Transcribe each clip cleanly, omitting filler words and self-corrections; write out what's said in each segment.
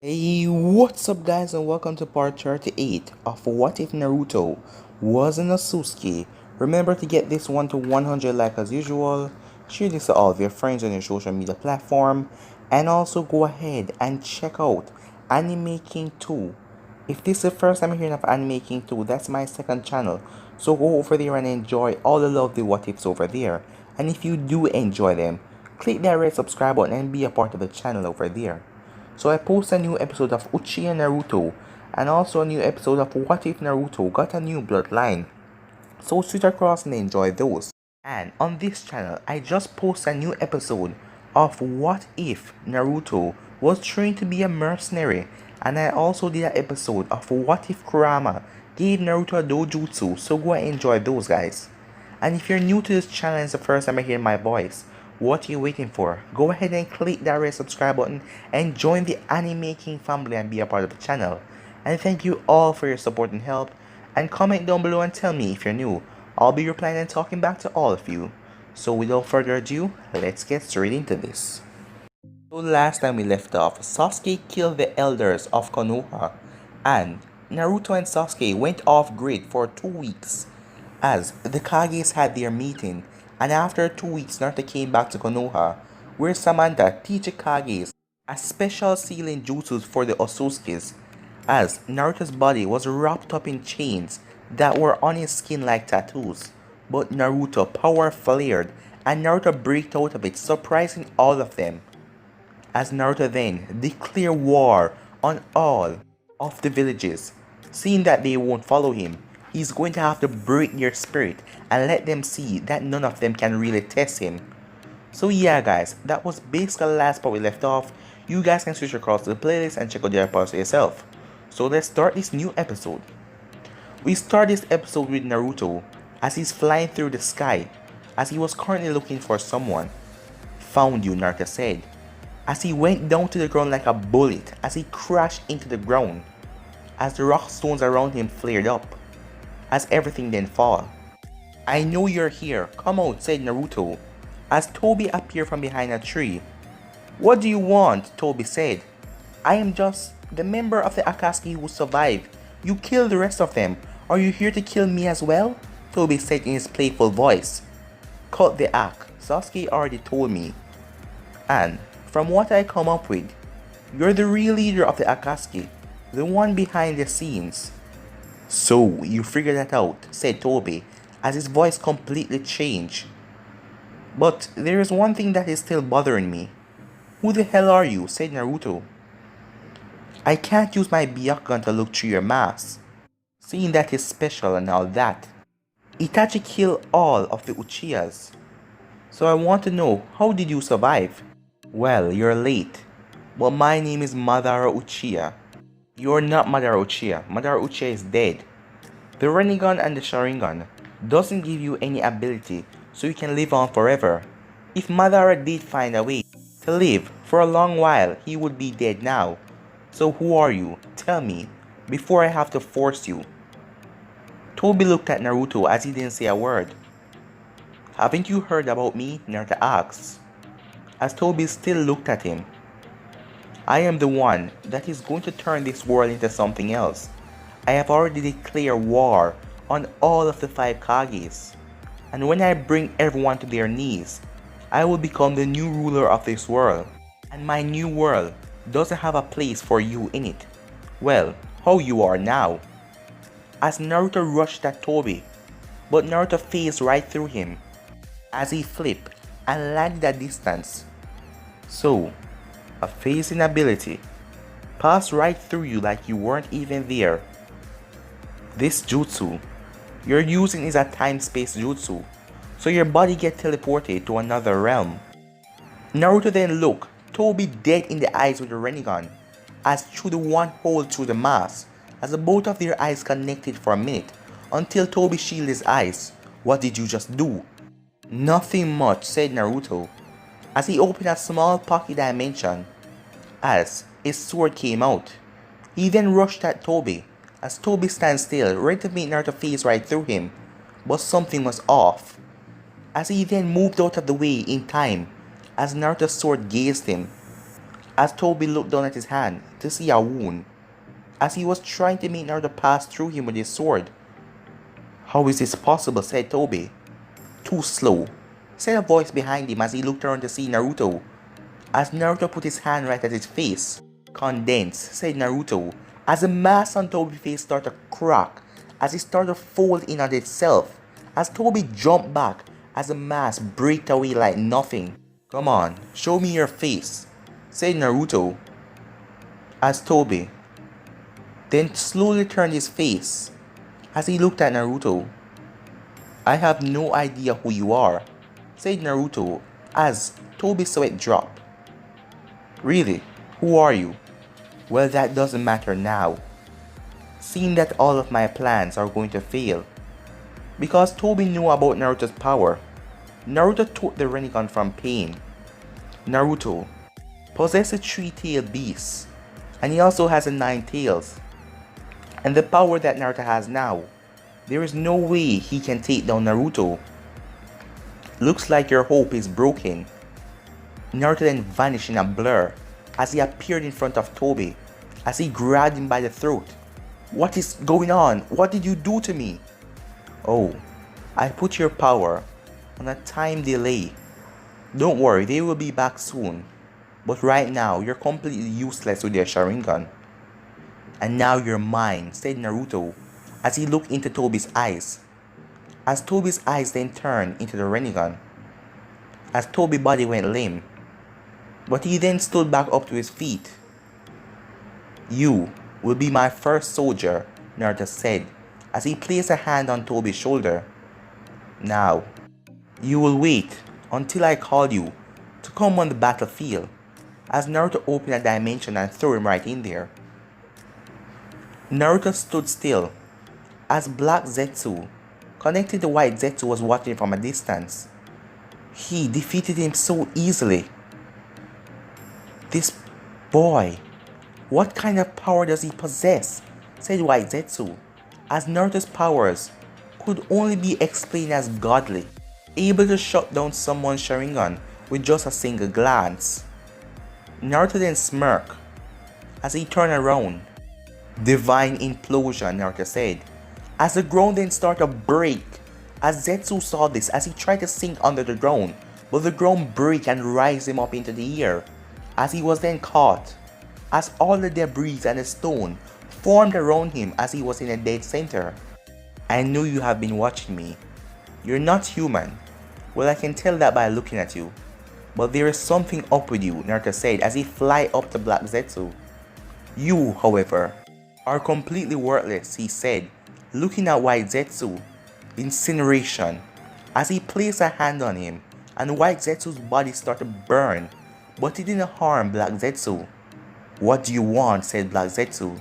Hey, what's up guys and welcome to part 38 of What If Naruto Was an Otsutsuki. Remember to get this one to 100 like as usual, share this to all of your friends on your social media platform, and also go ahead and check out Anime King 2. If this is the first time hearing of Anime King 2, that's my second channel, so go over there and enjoy all the lovely what ifs over there. And if you do enjoy them, click that red subscribe button and be a part of the channel over there. So I post a new episode of Uchiha Naruto and also a new episode of What If Naruto got a new bloodline. So switch across and enjoy those. And on this channel, I just post a new episode of What If Naruto was trained to be a mercenary, and I also did an episode of What If Kurama gave Naruto a dojutsu, so go and enjoy those guys. And if you're new to this channel and it's the first time I hear my voice, what are you waiting for? Go ahead and click that red subscribe button and join the Anime King family and be a part of the channel. And thank you all for your support and help. And comment down below and tell me if you're new. I'll be replying and talking back to all of you. So without further ado, let's get straight into this. So last time we left off, Sasuke killed the elders of Konoha, and Naruto and Sasuke went off grid for 2 weeks as the Kages had their meeting, and after 2 weeks Naruto came back to Konoha where Samantha teaches Kages a special sealing jutsus for the Otsutsukis, as Naruto's body was wrapped up in chains that were on his skin like tattoos. But Naruto power flared and Naruto breaked out of it, surprising all of them, as Naruto then declared war on all of the villages. Seeing that they won't follow him, he's going to have to break their spirit and let them see that none of them can really test him. So yeah guys, that was basically the last part we left off. You guys can switch across to the playlist and check out the other parts for yourself. So let's start this new episode. We start this episode with Naruto as he's flying through the sky as he was currently looking for someone. Found you, Naruto said, as he went down to the ground like a bullet as he crashed into the ground, as the rock stones around him flared up, as everything then fell. I know you're here, come out, said Naruto, as Tobi appeared from behind a tree. What do you want? Tobi said. I am just the member of the Akatsuki who survived. You killed the rest of them. Are you here to kill me as well? Tobi said in his playful voice. Cut the act, Sasuke already told me. And from what I come up with, you're the real leader of the Akatsuki, the one behind the scenes. So you figured that out, said Tobi, as his voice completely changed. But there is one thing that is still bothering me. Who the hell are you? Said Naruto. I can't use my Byakugan to look through your mask, seeing that he's special and all that. Itachi killed all of the Uchihas. So I want to know, how did you survive? Well, you're late, but my name is Madara Uchiha. You're not Madara Uchiha. Madara Uchiha is dead. The Rinnegan and the Sharingan doesn't give you any ability so you can live on forever. If Madara did find a way to live for a long while, he would be dead now. So who are you? Tell me, before I have to force you. Tobi looked at Naruto as he didn't say a word. Haven't you heard about me? Naruto asked, as Tobi still looked at him. I am the one that is going to turn this world into something else. I have already declared war on all of the 5 Kages. And when I bring everyone to their knees, I will become the new ruler of this world. And my new world doesn't have a place for you in it. Well, how you are now. As Naruto rushed at Tobi, but Naruto phased right through him as he flipped and landed at distance. So, a phasing ability passed right through you like you weren't even there. This jutsu you're using is a time-space jutsu, so your body gets teleported to another realm. Naruto then looked Tobi dead in the eyes with the Rinnegan, as through the one hole through the mask, as the both of their eyes connected for a minute, until Tobi shielded his eyes. What did you just do? Nothing much, said Naruto, as he opened a small pocket dimension, as his sword came out. He then rushed at Tobi, as Tobi stands still, ready to make Naruto phase right through him, but something was off, as he then moved out of the way in time, as Naruto's sword gazed him. as Tobi looked down at his hand to see a wound, as he was trying to make Naruto pass through him with his sword. "How is this possible?" said Tobi. "Too slow," said a voice behind him as he looked around to see Naruto. As Naruto put his hand right at his face. "Condense," said Naruto, as the mask on Tobi's face started to crack, as it started to fold in on itself, as Tobi jumped back, as the mask breaked away like nothing. "Come on, show me your face," said Naruto, as Tobi then slowly turned his face, as he looked at Naruto. "I have no idea who you are," said Naruto, as Tobi's sweat dropped. "Really, who are you?" "Well, that doesn't matter now, seeing that all of my plans are going to fail." Because Tobi knew about Naruto's power, Naruto took the Rinnegan from Pain. Naruto possesses 3-tailed beasts, and he also has 9 tails. And the power that Naruto has now, there is no way he can take down Naruto. "Looks like your hope is broken." Naruto then vanished in a blur as he appeared in front of Tobi, as he grabbed him by the throat. "What is going on? What did you do to me?" "Oh, I put your power on a time delay. Don't worry, they will be back soon. But right now, you're completely useless with your Sharingan. And now you're mine," said Naruto, as he looked into Tobi's eyes. As Tobi's eyes then turned into the Rinnegan, as Tobi's body went limp. But he then stood back up to his feet. "You will be my first soldier," Naruto said, as he placed a hand on Tobi's shoulder. "Now, you will wait until I call you to come on the battlefield," as Naruto opened a dimension and threw him right in there. Naruto stood still, as Black Zetsu, connected to White Zetsu, was watching from a distance. He defeated him so easily. "This boy, what kind of power does he possess?" said White Zetsu, as Naruto's powers could only be explained as godly, able to shut down someone's Sharingan with just a single glance. Naruto then smirked as he turned around. "Divine implosion," Naruto said, as the ground then started to break. As Zetsu saw this, as he tried to sink under the ground, but the ground broke and raised him up into the air, as he was then caught, as all the debris and the stone formed around him as he was in a dead center. "I know you have been watching me. You're not human. Well, I can tell that by looking at you. But there is something up with you," Naruto said as he fly up to Black Zetsu. "You, however, are completely worthless," he said, looking at White Zetsu. Incineration, as he placed a hand on him, and White Zetsu's body started to burn, but it didn't harm Black Zetsu. "What do you want?" said Black Zetsu.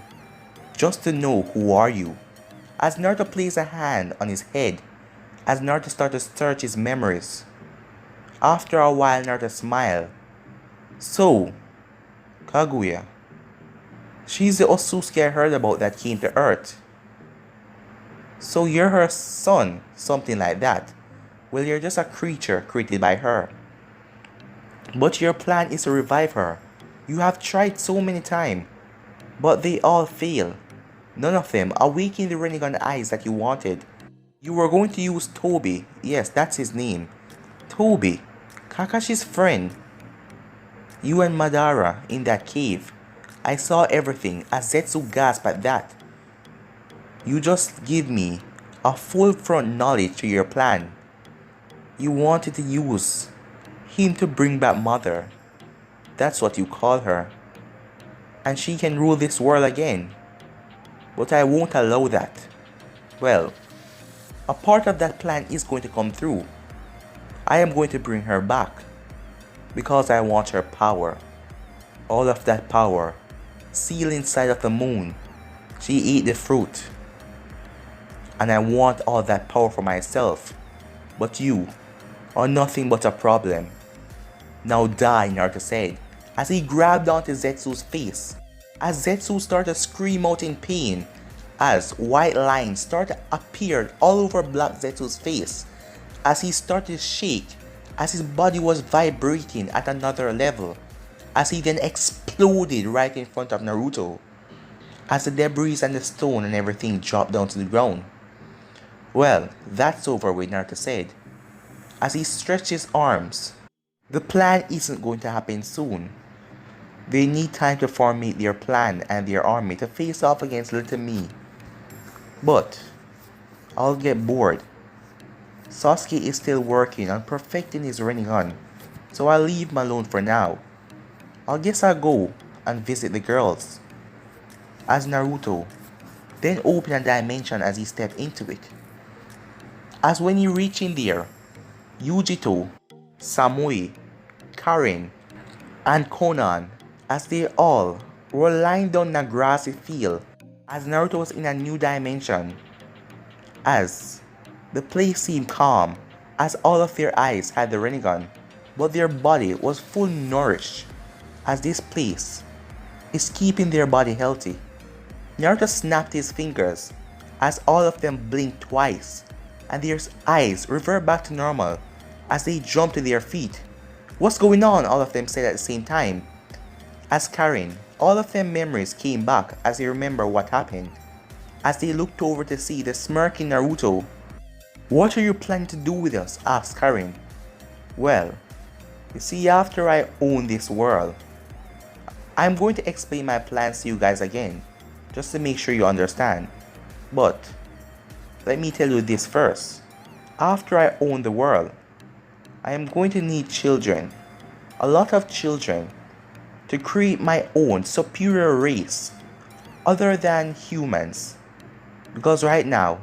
"Just to know, who are you?" As Naruto placed a hand on his head, as Naruto started to search his memories. After a while, Naruto smiled. "So, Kaguya, she's the Otsutsuki I heard about that came to Earth. So you're her son, something like that. Well, you're just a creature created by her. But your plan is to revive her. You have tried so many times, but they all fail. None of them awakened the Rinnegan eyes that you wanted. You were going to use Tobi, yes, that's his name. Tobi, Kakashi's friend. You and Madara in that cave. I saw everything," as Zetsu gasped at that. "You just give me a full front knowledge to your plan. You wanted to use him to bring back Mother. That's what you call her. And she can rule this world again. But I won't allow that. Well, a part of that plan is going to come through. I am going to bring her back. Because I want her power. All of that power. Sealed inside of the moon. She ate the fruit. And I want all that power for myself. But you are nothing but a problem. Now die," Naruto said, as he grabbed onto Zetsu's face. As Zetsu started to scream out in pain, as white lines started to appear all over Black Zetsu's face, as he started to shake, as his body was vibrating at another level, as he then exploded exploded right in front of Naruto as the debris and the stone and everything dropped down to the ground. Well, that's over with, Naruto said, as he stretched his arms. The plan isn't going to happen soon. They need time to formulate their plan and their army to face off against little me. But I'll get bored. Sasuke is still working on perfecting his Rinnegan, so I'll leave him alone for now. I guess I'll go and visit the girls. As Naruto then opened a dimension as he stepped into it. As when he reached in there, Yujito, Samui, Karin, and Konan, as they all were lying down in a grassy field, as Naruto was in a new dimension. As the place seemed calm, as all of their eyes had the Rinnegan, but their body was full nourished, as this place is keeping their body healthy. Naruto snapped his fingers as all of them blinked twice, and their eyes revert back to normal as they jumped to their feet. "What's going on?" all of them said at the same time. As Karin, all of them memories came back as they remember what happened, as they looked over to see the smirking Naruto. "What are you planning to do with us?" asked Karin. "Well, you see, after I own this world, I'm going to explain my plans to you guys again, just to make sure you understand. But let me tell you this first. After I own the world, I am going to need children, a lot of children, to create my own superior race, other than humans. Because right now,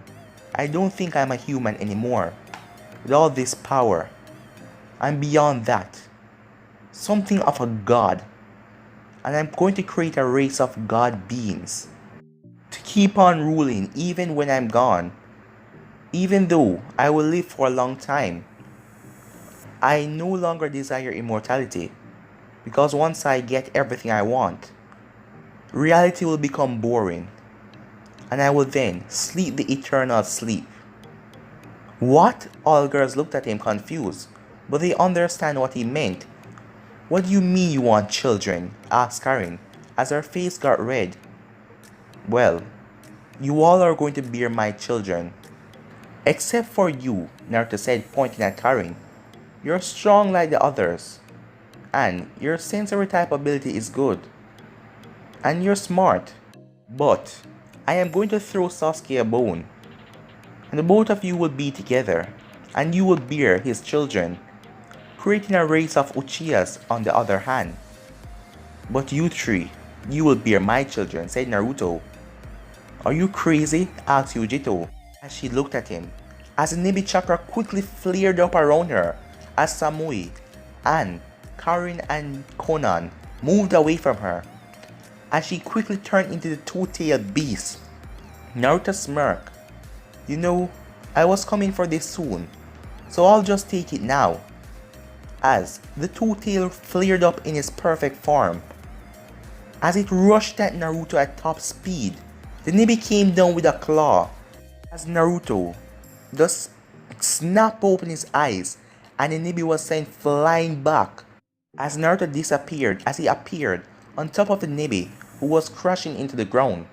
I don't think I'm a human anymore. With all this power, I'm beyond that. Something of a god. And I'm going to create a race of god beings to keep on ruling even when I'm gone. Even though I will live for a long time, I no longer desire immortality, because once I get everything I want, reality will become boring, and I will then sleep the eternal sleep." What? All girls looked at him confused, but they understand what he meant. "What do you mean you want children?" asked Karin, as her face got red. "Well, you all are going to bear my children. Except for you," Naruto said, pointing at Karin. "You're strong like the others, and your sensory type ability is good, and you're smart. But I am going to throw Sasuke a bone, and the both of you will be together, and you will bear his children, creating a race of Uchihas on the other hand. But you three, you will bear my children," said Naruto. "Are you crazy?" asked Yujito, as she looked at him, as the Nibi chakra quickly flared up around her, as Samui and Karin and Konan moved away from her, as she quickly turned into the two-tailed beast. Naruto smirked. "You know, I was coming for this soon, so I'll just take it now." As the two-tail flared up in its perfect form, as it rushed at Naruto at top speed, the Nibi came down with a claw, as Naruto just snapped open his eyes, and the Nibi was sent flying back, as Naruto disappeared as he appeared on top of the Nibi, who was crashing into the ground.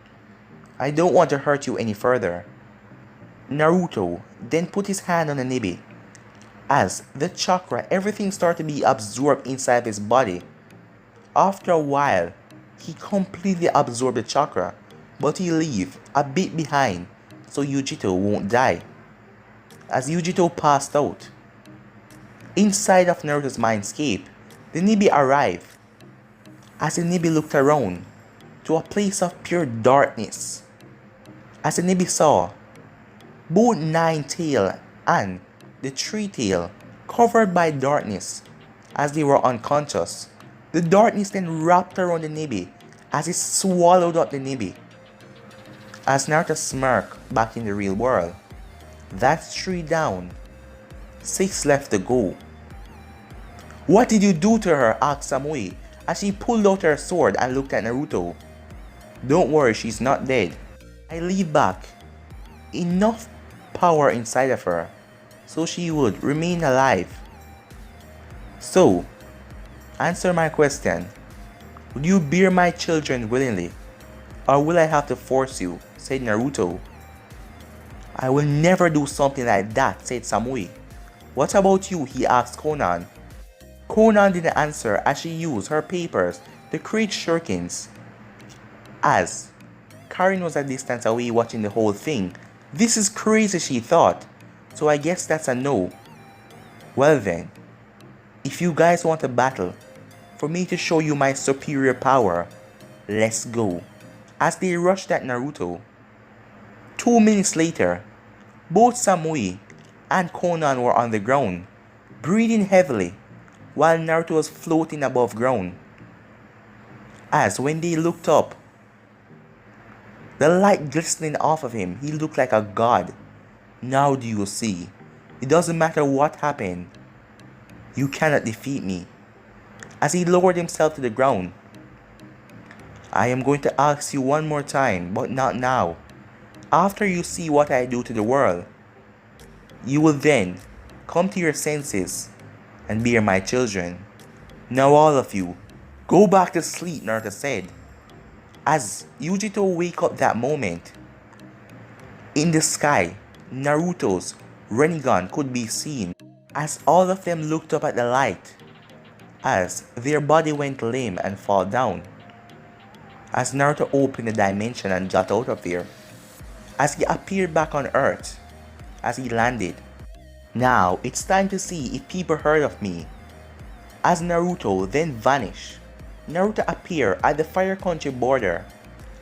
"I don't want to hurt you any further." Naruto then put his hand on the Nibi. As the chakra, everything started to be absorbed inside his body. After a while, he completely absorbed the chakra, but he leave a bit behind so Yujito won't die. As Yujito passed out, inside of Naruto's mindscape, the Nibi arrived. As the Nibi looked around to a place of pure darkness, as the Nibi saw both Nine-Tail and the Three-Tail covered by darkness as they were unconscious. The darkness then wrapped around the Nibi as it swallowed up the Nibi. As Naruto smirked back in the real world. "That's 3 down. 6 left to go." "What did you do to her?" asked Samui as she pulled out her sword and looked at Naruto. "Don't worry, she's not dead. I leave back enough power inside of her so she would remain alive. So, answer my question. Would you bear my children willingly, or will I have to force you? Said Naruto. I will never do something like that, said Samui. What about you? He asked Konan. Konan didn't answer as she used her papers to create shurikens. As Karin was a distance away watching the whole thing. This is crazy, she thought. So I guess that's a no. Well then, if you guys want a battle, for me to show you my superior power, let's go. As they rushed at Naruto. 2 minutes later, both Samui and Konan were on the ground, breathing heavily, while Naruto was floating above ground. As when they looked up, the light glistening off of him, he looked like a god. Now do you see? It doesn't matter what happened. You cannot defeat me. As he lowered himself to the ground. I am going to ask you one more time, but not now. After you see what I do to the world, you will then come to your senses and bear my children. Now all of you, go back to sleep, Naruto said. As Yujito wake up that moment, in the sky, Naruto's Rinnegan could be seen as all of them looked up at the light, as their body went limp and fall down. As Naruto opened the dimension and got out of there, as he appeared back on Earth, as he landed. Now it's time to see if people heard of me. As Naruto then vanished, Naruto appeared at the Fire Country border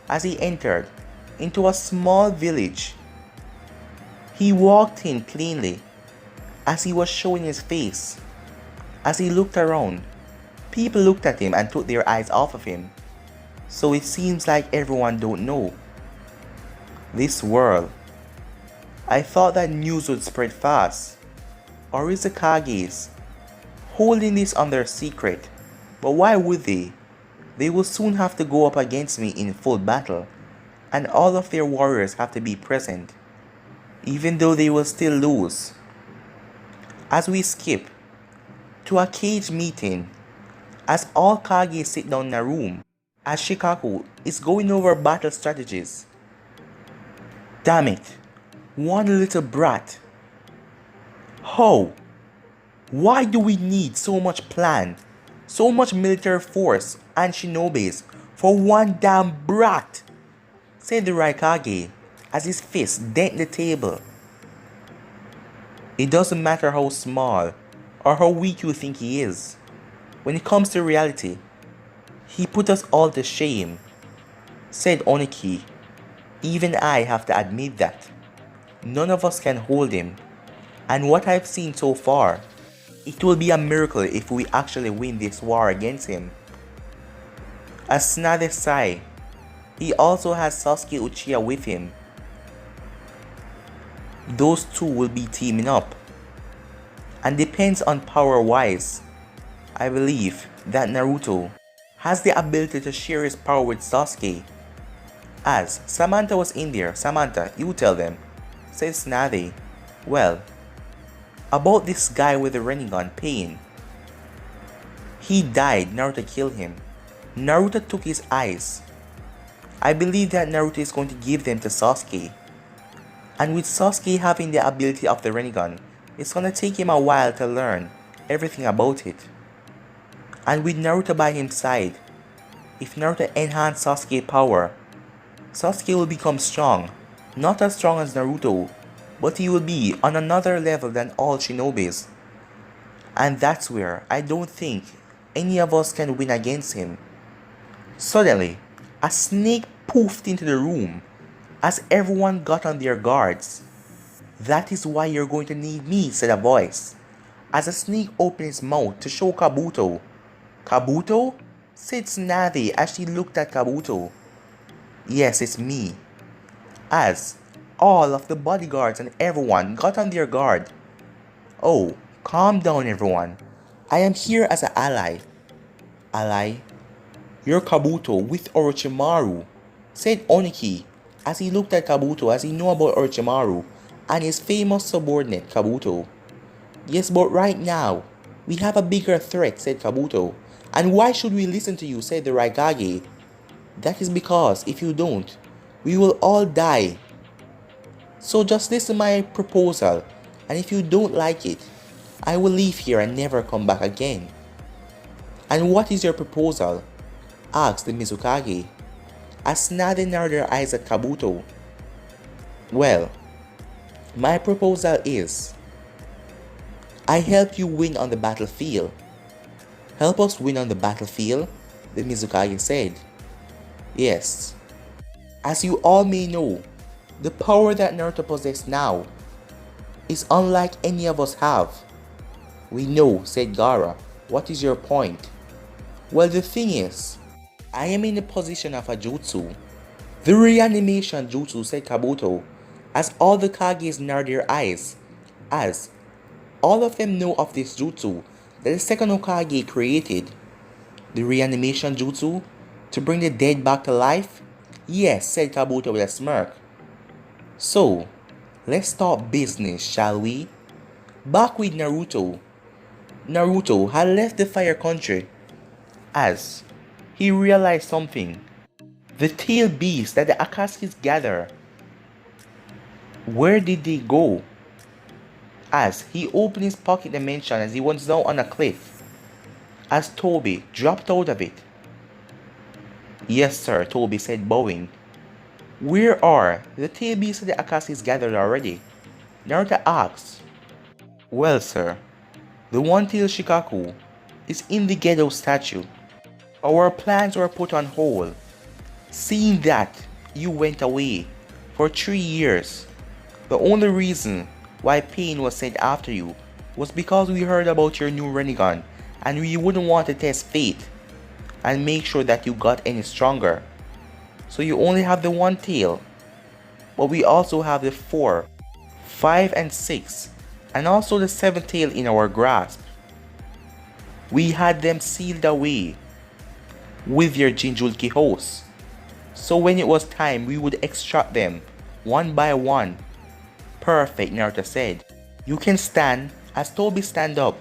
as he entered into a small village. He walked in plainly as he was showing his face. As he looked around, people looked at him and took their eyes off of him. So it seems like everyone don't know. This world. I thought that news would spread fast. Or is the Kages holding this under secret? But why would they? They will soon have to go up against me in full battle, and all of their warriors have to be present, even though they will still lose. As we skip to a cage meeting, as all Kage sit down in a room, as Shikaku is going over battle strategies. Damn it, one little brat. How? Why do we need so much plan, so much military force and shinobis for one damn brat? Said the Raikage as his fist dent the table. It doesn't matter how small or how weak you think he is. When it comes to reality, he put us all to shame, said Oniki. Even I have to admit that. None of us can hold him. And what I've seen so far, it will be a miracle if we actually win this war against him. As Tsunade sighed, he also has Sasuke Uchiha with him. Those two will be teaming up. And depends on power wise. I believe that Naruto has the ability to share his power with Sasuke. As Samantha was in there, Samantha, you tell them, said Tsunade. Well, about this guy with the Rinnegan, Pain. He died, Naruto killed him. Naruto took his eyes. I believe that Naruto is going to give them to Sasuke. And with Sasuke having the ability of the Rinnegan, it's gonna take him a while to learn everything about it. And with Naruto by his side, if Naruto enhances Sasuke's power, Sasuke will become strong. Not as strong as Naruto, but he will be on another level than all shinobis. And that's where I don't think any of us can win against him. Suddenly, a snake poofed into the room as everyone got on their guards. That is why you're going to need me, said a voice, as a snake opened its mouth to show Kabuto. Kabuto? Said Tsunade as she looked at Kabuto. Yes, it's me. As all of the bodyguards and everyone got on their guard. Oh, calm down everyone. I am here as an ally. Ally? You're Kabuto with Orochimaru, said Oniki as he looked at Kabuto as he knew about Orochimaru and his famous subordinate Kabuto. Yes, but right now, we have a bigger threat, said Kabuto, And why should we listen to you, said the Raikage. That is because if you don't, we will all die. So just listen to my proposal, and if you don't like it, I will leave here and never come back again. And what is your proposal? Asked the Mizukage, as Nade narrowed their eyes at Kabuto. Well, my proposal is, I help you win on the battlefield. Help us win on the battlefield? The Mizukage said. Yes. As you all may know, the power that Naruto possesses now is unlike any of us have. We know, said Gaara. What is your point? Well, the thing is, I am in the position of a jutsu. The reanimation jutsu, said Kabuto, as all the Kages narrowed their eyes, as all of them know of this jutsu that the second Hokage created. The reanimation jutsu? To bring the dead back to life? Yes, said Kabuto with a smirk. So, let's talk business, shall we? Back with Naruto. Naruto had left the Fire Country as he realized something. The tail beasts that the Akatsuki's gather, where did they go? As he opened his pocket dimension as he was now on a cliff, as Tobi dropped out of it. Yes sir, Tobi said, bowing. Where are the tail beasts of the Akatsuki's gathered already? Naruto asked. Well sir, the one-tailed Shikaku is in the Gedo statue. Our plans were put on hold, seeing that you went away for 3 years. The only reason why Pain was sent after you was because we heard about your new Rinnegan and we wouldn't want to test fate and make sure that you got any stronger. So you only have the one tail, but we also have the 4, 5 and 6 and also the 7th tail in our grasp. We had them sealed away with your Jinchuriki hosts, so when it was time we would extract them one by one. Perfect, Naruto said. You can stand as Tobi stand up,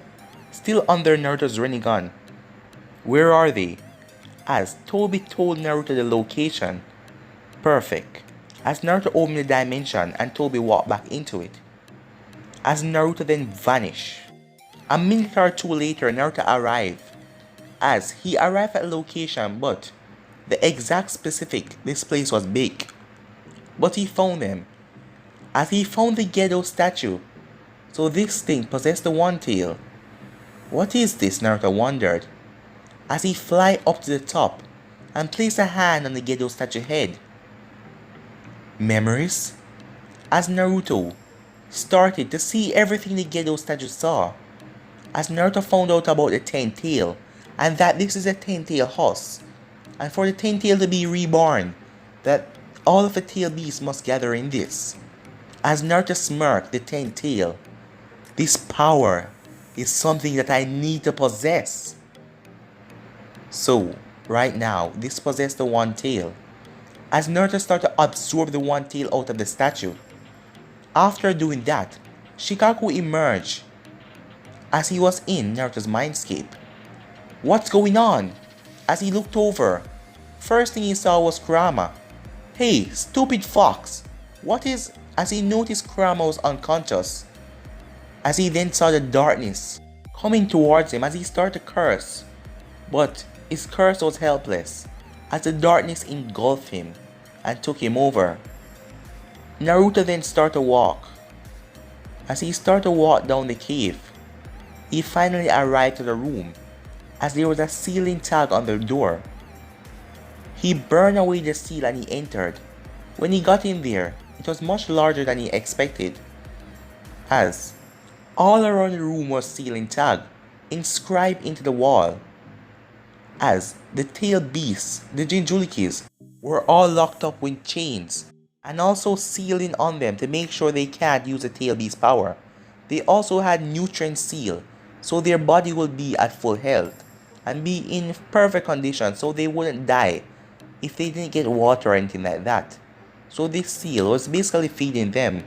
still under Naruto's Rinnegan. Where are they? As Tobi told Naruto the location. Perfect. As Naruto opened the dimension and Tobi walked back into it. As Naruto then vanished. A minute or two later, Naruto arrived. As he arrived at the location, but the exact specific, this place was big. But he found them. As he found the Gedo statue. So this thing possessed the one tail. What is this? Naruto wondered. As he fly up to the top and place a hand on the Gedo statue head. Memories? As Naruto started to see everything the Gedo statue saw. As Naruto found out about the 10th tail and that this is a 10th tail horse. And for the 10th tail to be reborn, that all of the tail beasts must gather in this. As Naruto smirked the 10th tail. This power is something that I need to possess. So, right now, this possessed the one tail. As Naruto started to absorb the one tail out of the statue. After doing that, Shikaku emerged as he was in Naruto's mindscape. What's going on? As he looked over, first thing he saw was Kurama. Hey, stupid fox! What is... As he noticed Kurama was unconscious. As he then saw the darkness coming towards him as he started to curse. But his curse was helpless as the darkness engulfed him and took him over. Naruto then started to walk. As he started to walk down the cave, he finally arrived to the room as there was a sealing tag on the door. He burned away the seal and he entered. When he got in there, it was much larger than he expected, as all around the room was sealing tag inscribed into the wall, as the tail beasts, the Jinchurikis, were all locked up with chains and also sealing on them to make sure they can't use the tail beast power. They also had nutrient seal, so their body would be at full health and be in perfect condition so they wouldn't die if they didn't get water or anything like that. So this seal was basically feeding them.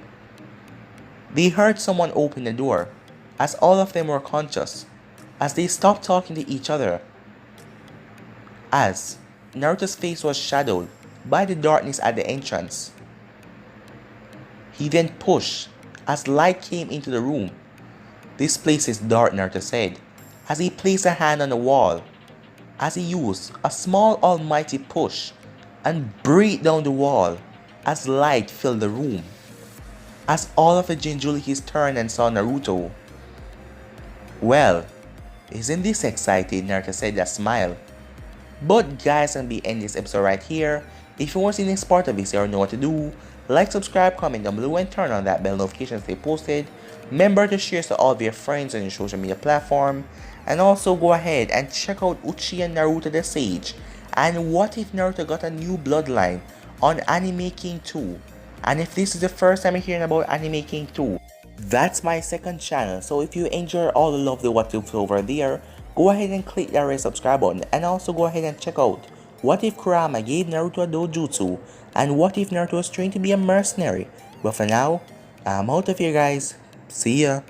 They heard someone open the door as all of them were conscious. As they stopped talking to each other, as Naruto's face was shadowed by the darkness at the entrance. He then pushed as light came into the room. "This place is dark," Naruto said, as he placed a hand on the wall, as he used a small almighty push and break down the wall as light filled the room. As all of the Jinchurikis turned and saw Naruto. "Well, isn't this exciting?" Naruto said with a smile. But guys, I'm gonna be ending this episode right here. If you want to see the next part of this, you already know what to do. Like, subscribe, comment down below, and turn on that bell notification to stay posted. Remember to share to all of your friends on your social media platform. And also go ahead and check out Uchiha Naruto the Sage. And what if Naruto got a new bloodline on Anime King 2? And if this is the first time you're hearing about Anime King 2, that's my second channel. So if you enjoy all the lovely what ifs over there, go ahead and click that red subscribe button, and also go ahead and check out what if Kurama gave Naruto a dojutsu, and what if Naruto was trained to be a mercenary. But for now, I'm out of here guys. See ya.